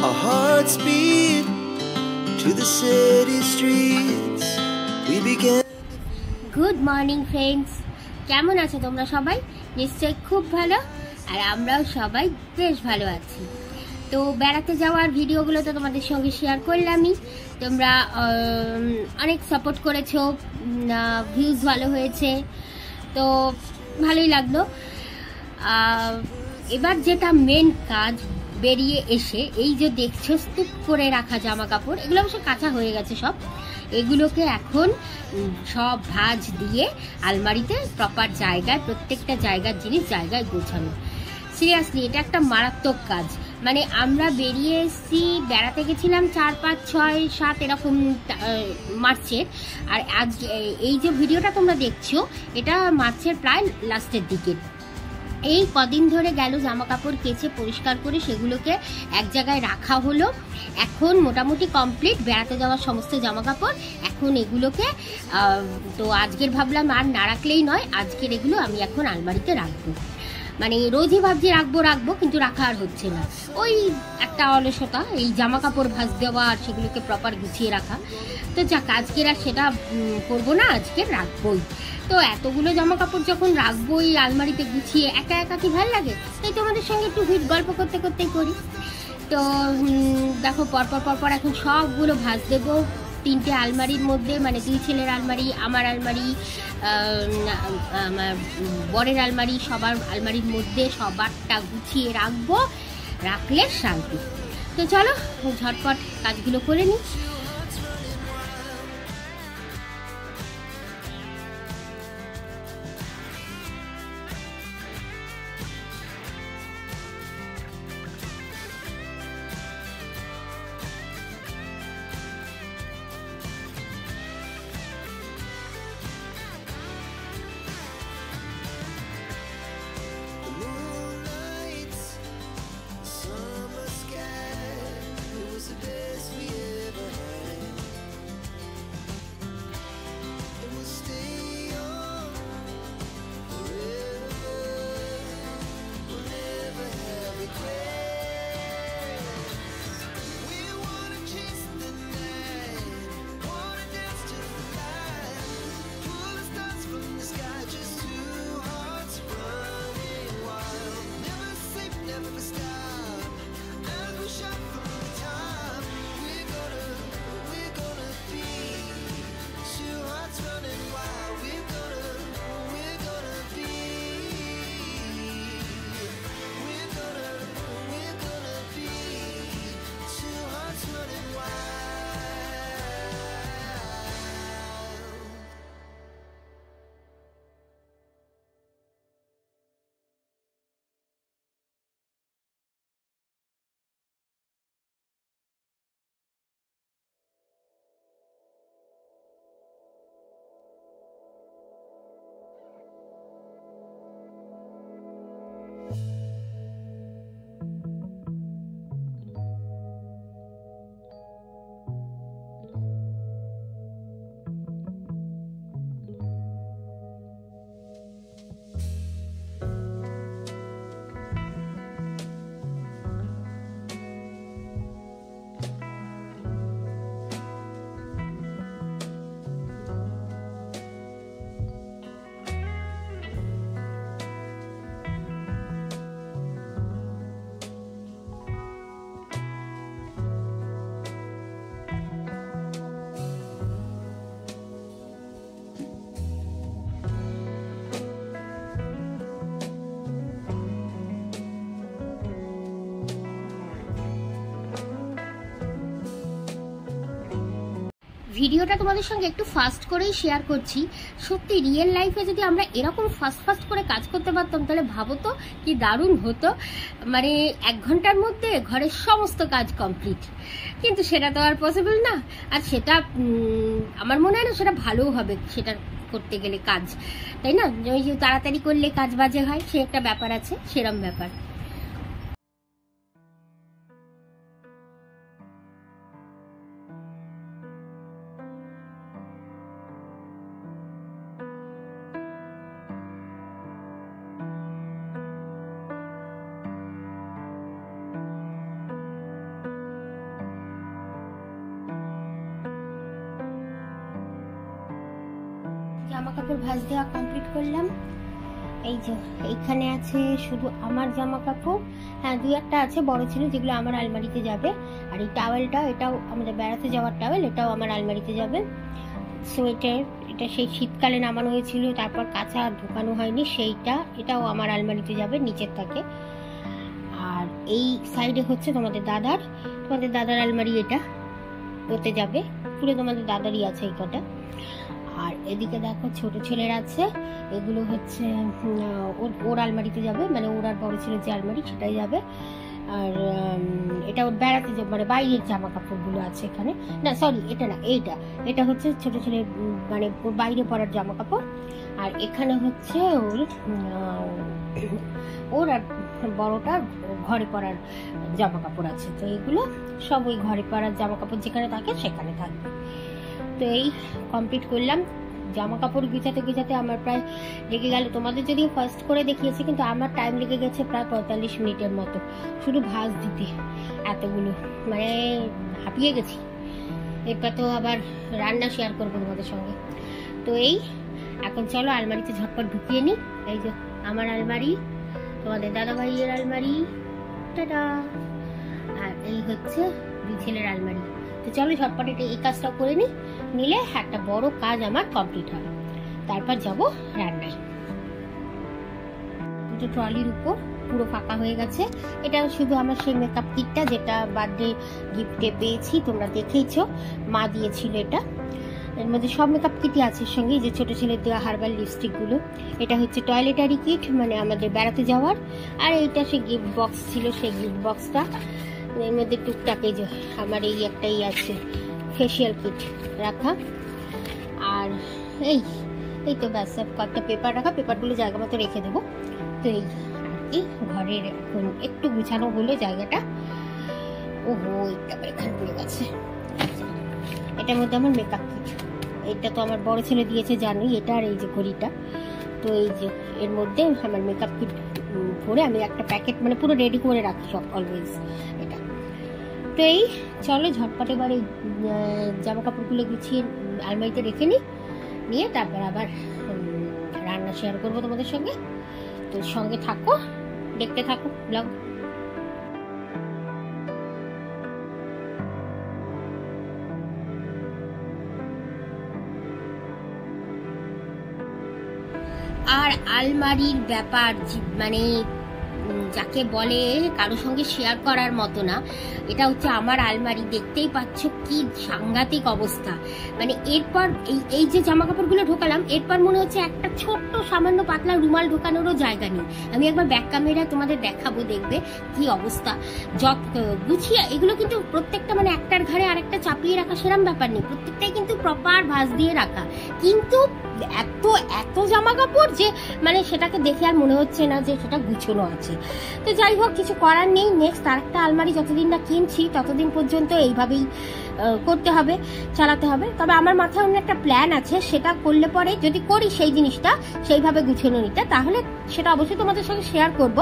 Our hearts beat to the city streets. We began. Good morning friends, কেমন আছো তোমরা সবাই? নিশ্চয়ই খুব ভালো, আর আমরাও সবাই বেশ ভালো আছি। তো বেড়াতে যাওয়ার ভিডিওগুলো তো তোমাদের সঙ্গে শেয়ার করলামই। তোমরা অনেক সাপোর্ট করেছো, ভিউজ ভালো হয়েছে, তো ভালোই লাগলো। এবার যেটা মেন কাজ, বেরিয়ে এসে এই যে দেখছো স্তূপ করে রাখা জামা কাপড়, এগুলো অবশ্য কাঁচা হয়ে গেছে সব, এগুলোকে এখন সব ভাঁজ দিয়ে আলমারিতে প্রপার জায়গায়, প্রত্যেকটা জায়গার জিনিস জায়গায় গোছানো। সিরিয়াসলি এটা একটা মারাত্মক কাজ। মানে আমরা বেরিয়ে এসেছি, বেড়াতে গেছিলাম 4, 5, 6, 7 এরকম মার্চের, আর আজ এই যে ভিডিওটা তোমরা দেখছো এটা মার্চের প্রায় লাস্টের দিকে। এই কদিন ধরে গেল জামা কাপড় কেচে পরিষ্কার করে সেগুলোকে এক জায়গায় রাখা হলো। এখন মোটামুটি কমপ্লিট বেড়াতে যাওয়ার সমস্ত জামা কাপড়। এখন এগুলোকে তো আজকের ভাবলাম আর না রাখলেই নয়, আজকের এগুলো আমি এখন আলমারিতে রাখবো। মানে রোজই ভাবছি রাখবো, কিন্তু রাখা আর হচ্ছে না। ওই একটা অলসতা, এই জামা কাপড় ভাঁজ দেওয়া আর সেগুলোকে প্রপার গুছিয়ে রাখা। তো যাক, আজকের আর সেটা করবো না, আজকে রাখবোই। তো এতগুলো জামা কাপড় যখন রাখবোই আলমারিতে গুছিয়ে, একা একা কি ভালো লাগে, তাই তোমাদের সঙ্গে একটু গল্প করতে করতেই করি। তো দেখো পরপর এখন সবগুলো ভাঁজ দেবো 3টে আলমারির মধ্যে, মানে 2 ছেলের আলমারি, আমার আলমারি, আমার বরের আলমারি, সবার আলমারির মধ্যে সবারটা গুছিয়ে রাখবো, রাখলে শান্তি। তো চলো ঝটপট কাজগুলো করে নিই। ভিডিওটা তোমাদের সঙ্গে একটু ফাস্ট করেই শেয়ার করছি। সত্যি রিয়েল লাইফে যদি আমরা এরকম ফাস্ট করে কাজ করতে পারতাম তাহলে ভাবো তো কি দারুণ হতো। মানে 1 ঘন্টার মধ্যে ঘরের সমস্ত কাজ কমপ্লিট, কিন্তু সেটা তো আর পসিবল না। আর সেটা আমার মনে হয় না সেটা ভালোও হবে, সেটা করতে গেলে কাজ, তাই না? ওই যে তাড়াতাড়ি করলে কাজ বাজে হয়, সে একটা ব্যাপার আছে, সেরম ব্যাপার। জামা কাপড় ভাঁজ দেওয়া কমপ্লিট করলাম। এই যে এইখানে আছে শুধু আমার জামা কাপড়, হ্যাঁ 2-1টা আছে বড় ছিল যেগুলো আমার আলমারিতে যাবে। আর এই টাওয়েলটা, এটাও আমাদের বেড়াতে যাওয়ার টাওয়েল, এটাও আমার আলমারিতে যাবে। সোয়েটার, এটা সেই শীতকালে নামানো হয়েছিল, তারপর কাঁচা ঢোকানো হয়নি সেইটা, এটাও আমার আলমারিতে যাবে, নিচের থাকে। আর এই সাইডে হচ্ছে তোমাদের দাদার আলমারি, এটা ওতে যাবে, পুরো তোমাদের দাদারই আছে এই কটা। আর এদিকে দেখো ছোট ছেলের আছে, এগুলো হচ্ছে ওর আলমারিতে যাবে, মানে ওর আর বড় ছেলের যে আলমারি সেটাই যাবে। আর এটা ওর বেড়াতে যাবে, মানে বাইরের জামা কাপড়গুলো আছে এখানে, না সরি এটা না, এটা হচ্ছে ছোট ছেলের মানে ওর বাইরে পরার জামা কাপড়। আর এখানে হচ্ছে ওর আর বড়টার ঘরে পরার জামা কাপড় আছে। তো এগুলো সব ওই ঘরে পরার জামা কাপড় যেখানে থাকে সেখানে থাকবে। তো এই কমপ্লিট করলাম। জামা কাপড় গুছাতে আমার প্রায় লেগে গেল, তোমাদের যদিও ফার্স্ট করে দেখিয়েছি কিন্তু আমার টাইম লেগে গেছে প্রায় 45 মিনিটের মতো, শুধু ভাঁজ দিতে এতগুলো, মানে হাঁপিয়ে গেছি। এরপর তো আবার রান্না শেয়ার করবো তোমাদের সঙ্গে। তো এই এখন চলো আলমারিতে ঝটপট ঢুকিয়ে নিই। এই যে আমার আলমারি, তোমাদের দাদা ভাইয়ের আলমারি, টাটা। আর এই হচ্ছে 2 ছেলের আলমারি। তো চলো ঝটপট এই কাজটা করে নিলে একটা বড় কাজ আমার কমপ্লিট হবে। তারপর যাব রান্নায়। দুটো ট্রলির উপর পুরো ফাঁকা হয়ে গেছে। এটা শুধু আমার সেই মেকআপ কিটটা যেটা বার্থডে গিফটে পেয়েছি, তোমরা দেখেইছো, মা দিয়েছিল এটা। এর মধ্যে সব মেকআপ কিটই আছে সঙ্গে, যে ছোট ছেলের দেওয়া হার্বাল লিপস্টিক গুলো। এটা হচ্ছে টয়লেটারি কিট, মানে আমাদের বেড়াতে যাওয়ার। আর এইটা সেই গিফট বক্স ছিল, সেই গিফট বক্সটা। এর মধ্যে টুকটাক এই যে আমার এই একটাই আছে ফেসিয়াল কিট রাখা। আর এই তো ব্যাস, কয়েকটা পেপার রাখা, পেপারগুলো জায়গা মতো রেখে দেবো। তো এই ঘরের এখন একটু গুছানো হলো জায়গাটা। ওহো, এটা এখানে পড়ে গেছে। এটার মধ্যে আমার মেকআপ কিট, এটা তো আমার বড় ছেলে দিয়েছে জানোই, এটা আর এই যে ঘড়িটা। তো এই যে এর মধ্যে আমার মেকআপ কিট ভরে আমি একটা প্যাকেট মানে পুরো রেডি করে রাখি সব অলওয়েজ এটা। তো এই চলো ঝটপট এবার এই জামা কাপড়গুলো গুছিয়ে আলমারিতে রেখে নিয়ে তারপর আবার রান্না শেয়ার করবো তোমাদের সঙ্গে। তো সঙ্গে থাকো, দেখতে থাকো ব্লগ। আর আলমারির ব্যাপার মানে যাকে বলে কারোর সঙ্গে শেয়ার করার মতো না। এটা হচ্ছে আমার আলমারি, দেখতেই পাচ্ছ কি সাংঘাতিক অবস্থা। মানে এরপর এই যে জামা কাপড়গুলো ঢোকালাম, এরপর মনে হচ্ছে একটা ছোট্ট সামান্য পাতলা রুমাল ঢোকানোরও জায়গা নেই। আমি একবার ব্যাক ক্যামেরা তোমাদের দেখাবো, দেখবে কি অবস্থা। গুছিয়ে এগুলো কিন্তু প্রত্যেকটা মানে একটার ঘাড়ে আরেকটা চাপিয়ে রাখা সেরকম ব্যাপার নেই, প্রত্যেকটাই কিন্তু প্রপার ভাঁজ দিয়ে রাখা। কিন্তু এত জামা কাপড় যে মানে সেটাকে দেখে আর মনে হচ্ছে না যে সেটা গুছানো আছে। তো যাই হোক, কিছু করার নেই। নেক্সট আরেকটা আলমারি যতদিন না কিনছি ততদিন পর্যন্ত এইভাবেই করতে হবে, চালাতে হবে। তবে আমার মাথায় অন্য একটা প্ল্যান আছে, সেটা করলে পরে যদি করি সেই জিনিসটা সেইভাবে গুছানো নিতে, তাহলে সেটা অবশ্যই তোমাদের সঙ্গে শেয়ার করব।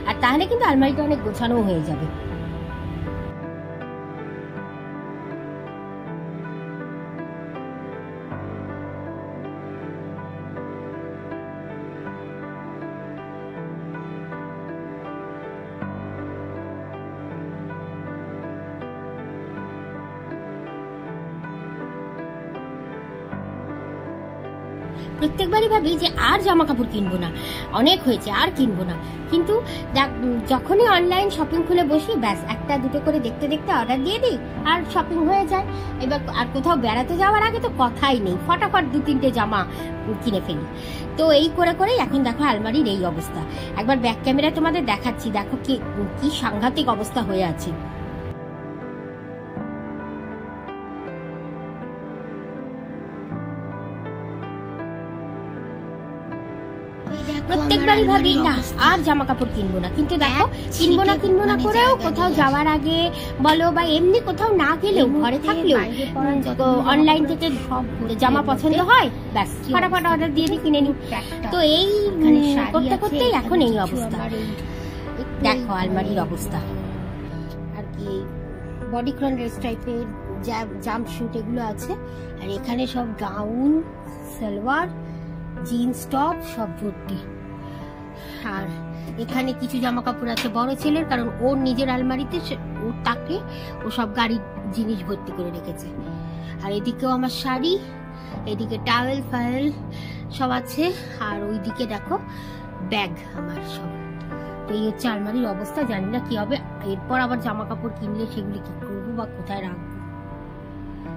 আর তাহলে কিন্তু আলমারিটা অনেক গোছানো হয়ে যাবে। প্রত্যেকবারই ভাবি যে আর জামা কাপড় কিনবো না, অনেক হয়েছে, আর কিনবো না। কিন্তু যখনই অনলাইন শপিং খুলে বসি, ব্যাস একটা দুটো করে দেখতে দেখতে অর্ডার দিয়ে দিই আর শপিং হয়ে যায়। এবার আর কোথাও বেড়াতে যাওয়ার আগে তো কথাই নেই, ফটাফট 2-3টে জামা কিনে ফেলি। তো এই করে করেই এখন দেখো আলমারির এই অবস্থা। একবার ব্যাক ক্যামেরা তোমাদের দেখাচ্ছি, দেখো কি সাংঘাতিক অবস্থা হয়ে আছে। প্রত্যেকবারই ভাবি না আর জামা কাপড় কিনবো না, কিন্তু দেখো কিনবো না করেও কোথাও যাওয়ার আগে বলো বা এমনি কোথাও না গেলেও ঘরে থাকলেও অনলাইন থেকে জামা পছন্দ হয়, ব্যাস ফটাফট অর্ডার দিয়ে কিনে নিই। তো এই করতে করতেই এখন এই অবস্থা, দেখো আলমারির অবস্থা। আর কি বডিকন ড্রেস টাইপের জাম্প শুট এগুলো আছে, আর এখানে সব গাউন, সালোয়ার, জিন্স টপ সব ভর্তি। আর এখানে কিছু জামা কাপড় আছে বড় ছেলের, কারণ ওর নিজের আলমারিতে ওর তাকে ও সব গাড়ির জিনিস ভর্তি করে রেখেছে। আর এদিকেও আমার শাড়ি, এদিকে টাওয়েল ফাইল সব আছে, আর ওইদিকে দেখো ব্যাগ আমার সব। তো এই হচ্ছে আলমারির অবস্থা। জানি না কি হবে এরপর, আবার জামা কাপড় কিনলে সেগুলি কি করবো বা কোথায় রাখবো।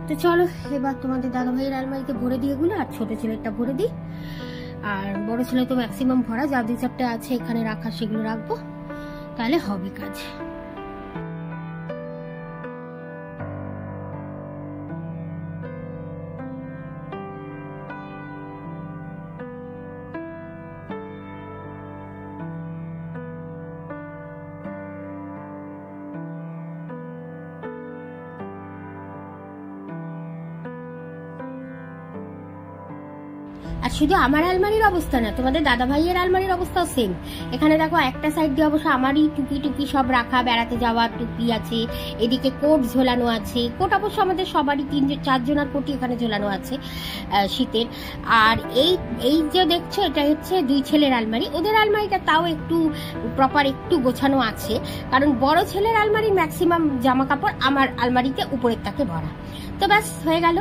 তো চলো এবার তোমাদের দাদা ভাইয়ের আলমারিতে ভরে দিয়ে এগুলো, আর ছোট ছেলেরটা ভরে দিই। আর বড় ছেলে তো ম্যাক্সিমাম ভরা, যা দুই চারটে আছে এখানে রাখা সেগুলো রাখবো, তাহলে হবে কাজ। আর শুধু আমার আলমারির অবস্থা না, তোমাদের দাদা ভাইয়ের আলমারির অবস্থাও সেম। এখানে দেখো একটা সাইড দিয়ে অবশ্য আমারই টুপি টুপি সব রাখা, বেড়াতে যাওয়ার টুপি আছে, এদিকে কোট ঝোলানো আছে। কোট অবশ্য আমাদের সবারই 3-4 জনের কোটই এখানে ঝোলানো আছে শীতের। আর এই যে দেখছো এটা হচ্ছে দুই ছেলের আলমারি। ওদের আলমারিটা তাও একটু প্রপার একটু গোছানো আছে, কারণ বড় ছেলের আলমারির ম্যাক্সিমাম জামা কাপড় আমার আলমারিতে উপরের তাকে ভরা। তো ব্যাস হয়ে গেল।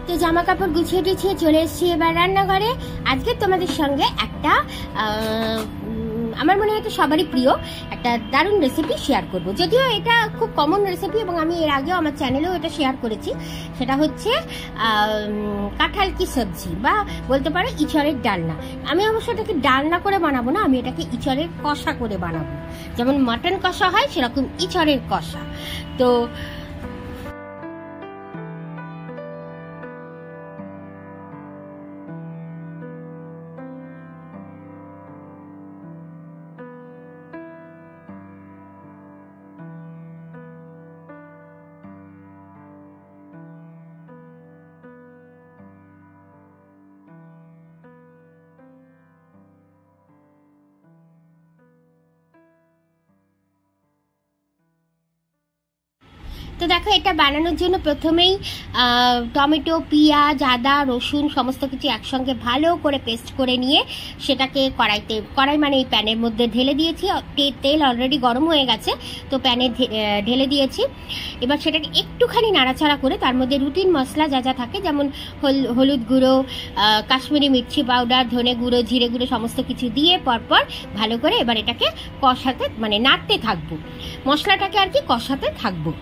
তো জামা কাপড় গুছিয়ে টুছিয়ে চলে এসেছি এবার রান্নাঘরে। আজকে তোমাদের সঙ্গে একটা আমার মনে হয় এটা সবারই প্রিয় একটা দারুণ রেসিপি শেয়ার করব। যদিও এটা খুব কমন রেসিপি এবং আমি এর আগেও আমার চ্যানেলেও এটা শেয়ার করেছি। সেটা হচ্ছে কাঁঠাল কি সবজি, বা বলতে পারো ইঁচড়ের ডালনা। আমি অবশ্য এটাকে ডালনা করে বানাবো না, আমি এটাকে ইঁচড়ের কষা করে বানাবো। যেমন মাটন কষা হয় সেরকম ইঁচড়ের কষা। তো তো দেখো এটা বানানোর জন্য প্রথমেই টমেটো, পেঁয়াজ, আদা, রসুন সমস্ত কিছু একসঙ্গে ভালো করে পেস্ট করে নিয়ে সেটাকে কড়াই মানে এই প্যানের মধ্যে ঢেলে দিয়েছি। তেল অলরেডি গরম হয়ে গেছে, তো প্যানে ঢেলে দিয়েছি। এবার সেটাকে একটুখানি নাড়াচাড়া করে তার মধ্যে রুটিন মশলা যা যা থাকে, যেমন হলুদ গুঁড়ো, কাশ্মীরি মির্চি পাউডার, ধনে গুঁড়ো, জিরে গুঁড়ো সমস্ত কিছু দিয়ে পরপর ভালো করে এবার এটাকে কষাতে মানে নাড়তে থাকবো, মশলাটাকে আর কি কষাতে থাকবো।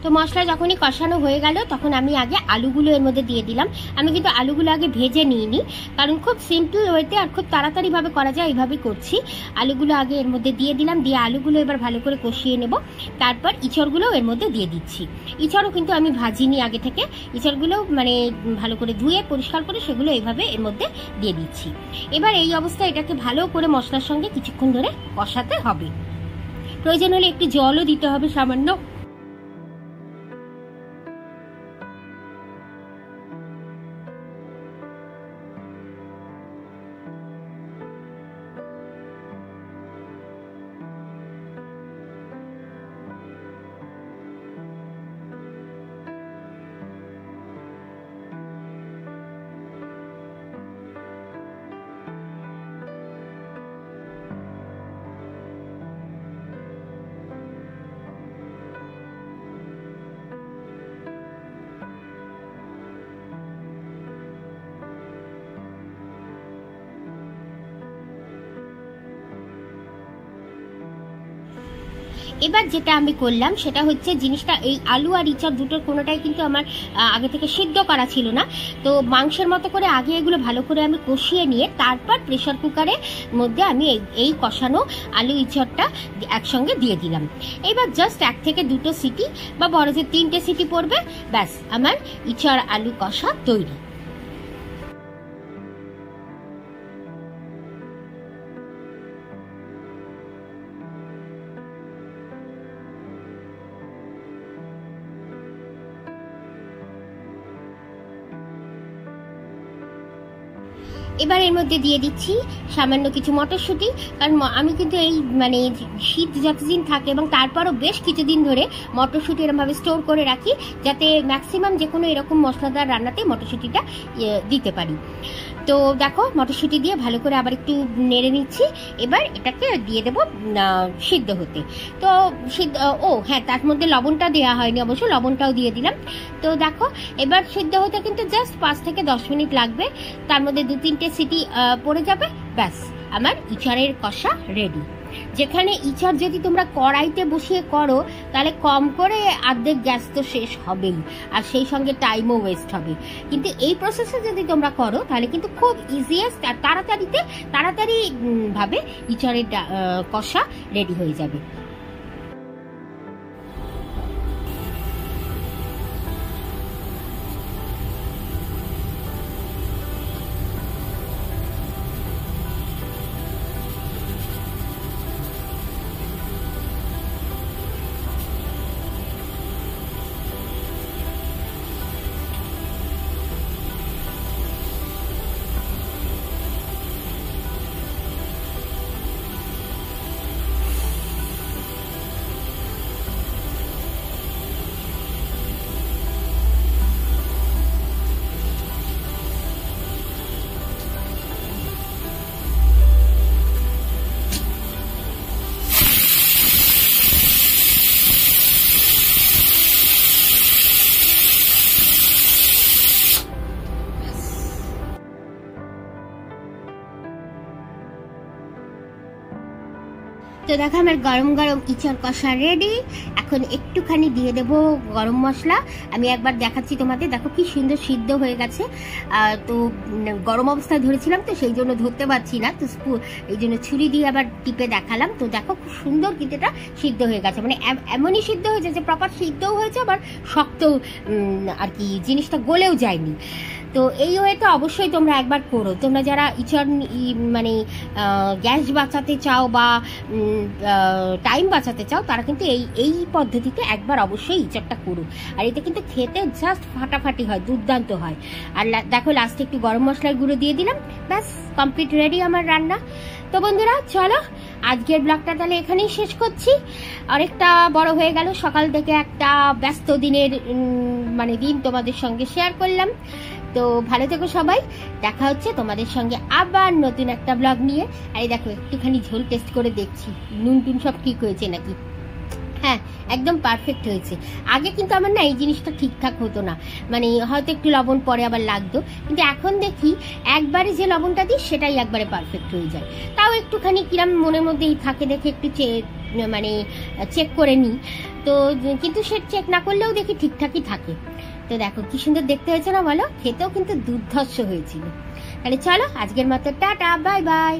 তো মশলা যখনই কষানো হয়ে গেল তখন আমি আগে আলুগুলো এর মধ্যে দিয়ে দিলাম। আমি কিন্তু আলুগুলো আগে ভেজে নিইনি, কারণ খুব সিম্পল ওয়েতে আর খুব তাড়াতাড়ি ভাবে করা যায়, এইভাবেই করছি। আলুগুলো আগে এর মধ্যে দিয়ে দিলাম, দিয়ে আলুগুলো এবার ভালো করে কষিয়ে নেব। তারপর ইঁচড়গুলো এর মধ্যে দিয়ে দিচ্ছি। ইঁচড়ও কিন্তু আমি ভাজিনি আগে থেকে, ইঁচড়গুলো মানে ভালো করে ধুয়ে পরিষ্কার করে সেগুলো এইভাবে এর মধ্যে দিয়ে দিচ্ছি। এবার এই অবস্থায় এটাকে ভালো করে মশলার সঙ্গে কিছুক্ষণ ধরে কষাতে হবে। প্রয়োজন হলে একটু জলও দিতে হবে সামান্য। এবার যেটা আমি করলাম সেটা হচ্ছে জিনিসটা, এই আলু আর ইঁচড় দুটোর কোনোটাই কিন্তু আমার আগে থেকে সিদ্ধ করা ছিল না। তো মাংসের মতো করে আগে এগুলো ভালো করে আমি কষিয়ে নিয়ে তারপর প্রেশার কুকারের মধ্যে আমি এই কষানো আলু ইঁচড়টা একসঙ্গে দিয়ে দিলাম। এবার জাস্ট 1 থেকে 2টো সিটি বা বড় যে 3টে সিটি পড়বে, ব্যাস আমার ইঁচড় আলু কষা তৈরি। এবার এর মধ্যে দিয়ে দিচ্ছি সামান্য কিছু মটরশুঁটি, কারণ আমি কিন্তু এই মানে শীত যতদিন থাকে এবং তারপরও বেশ কিছুদিন ধরে মটরশুঁটি এরকমভাবে স্টোর করে রাখি, যাতে ম্যাক্সিমাম যে কোনো এরকম মশলাদার রান্নাতে মটরশুঁটিটা দিতে পারি। তো দেখো মটরশুঁটি দিয়ে ভালো করে আবার একটু নেড়ে নিচ্ছি। এবার এটাকে দিয়ে দেবো সিদ্ধ হতে। তো সিদ্ধ, ও হ্যাঁ, তার মধ্যে লবণটা দেওয়া হয়নি, অবশ্য লবণটাও দিয়ে দিলাম। তো দেখো এবার সিদ্ধ হতে কিন্তু জাস্ট 5 থেকে 10 মিনিট লাগবে, তার মধ্যে 2-3টে সিটি পড়ে যাবে, ব্যাস আমার ইঁচড়ের কষা রেডি। যেখানে ইঁচড় যদি তোমরা কড়াইতে বসিয়ে করো তাহলে কম করে অর্ধেক গ্যাস তো শেষ হবেই, আর সেই সঙ্গে টাইমও ওয়েস্ট হবে। কিন্তু এই প্রসেসে যদি তোমরা করো তাহলে কিন্তু খুব ইজিয়েস্ট আর তাড়াতাড়ি ভাবে ইঁচড়ের কষা রেডি হয়ে যাবে। তো দেখো আমার গরম গরম ইঁচড় কষা রেডি। এখন একটুখানি দিয়ে দেবো গরম মশলা। আমি একবার দেখাচ্ছি তোমাদের, দেখো কি সুন্দর সিদ্ধ হয়ে গেছে। তো গরম অবস্থায় ধরেছিলাম তো সেই জন্য ধরতে পারছি না, তো এই জন্য ছুরি দিয়ে আবার টিপে দেখালাম। তো দেখো খুব সুন্দর কিন্তু এটা সিদ্ধ হয়ে গেছে, মানে এমনই সিদ্ধ হয়েছে যে প্রপার সিদ্ধও হয়েছে, আবার শক্ত আর কি, জিনিসটা গলেও যায়নি। তো এই ওয়েতে অবশ্যই তোমরা একবার করো। তোমরা যারা ইঁচড় মানে গ্যাস বাঁচাতে চাও বা টাইম বাঁচাতে চাও, তারা কিন্তু এই পদ্ধতিতে একবার অবশ্যই ইঁচড়টা করো। আর এতে কিন্তু খেতে জাস্ট ফাটাফাটি হয়, দুর্দান্ত হয়। আর দেখো লাস্টে একটু গরম মশলার গুঁড়ো দিয়ে দিলাম, ব্যাস কমপ্লিট রেডি আমার রান্না। তো বন্ধুরা চলো আজকের ব্লগটা তাহলে এখানেই শেষ করছি। অনেকটা বড় হয়ে গেল, সকাল থেকে একটা ব্যস্ত দিনের মানে দিন তোমাদের সঙ্গে শেয়ার করলাম। তো ভালো থেকো সবাই, দেখা হচ্ছে তোমাদের সঙ্গে আবার নতুন একটা ব্লগ নিয়ে। আর দেখো একটুখানি ঝোল টেস্ট করে দেখছি নুন টুন সব ঠিক হয়েছে নাকি। হ্যাঁ একদম পারফেক্ট হয়েছে। আগে কিন্তু আমার না এই জিনিসটা ঠিকঠাক হতো না, মানে হয়তো একটু লবণ পরে আবার লাগতো, কিন্তু এখন দেখি একবারে যে লবণটা দিই সেটাই একবারে পারফেক্ট হয়ে যায়। তাও একটুখানি কিরম মনের মধ্যেই থাকে, দেখে একটু মানে চেক করে নিই। তো কিন্তু সে চেক না করলেও দেখি ঠিকঠাকই থাকে। তো দেখো কি সুন্দর দেখতে হয়েছে না বলো, খেতেও কিন্তু দুর্ধর্ষ হয়েছিল। তাহলে চলো আজকের মতো টাটা, বাই বাই।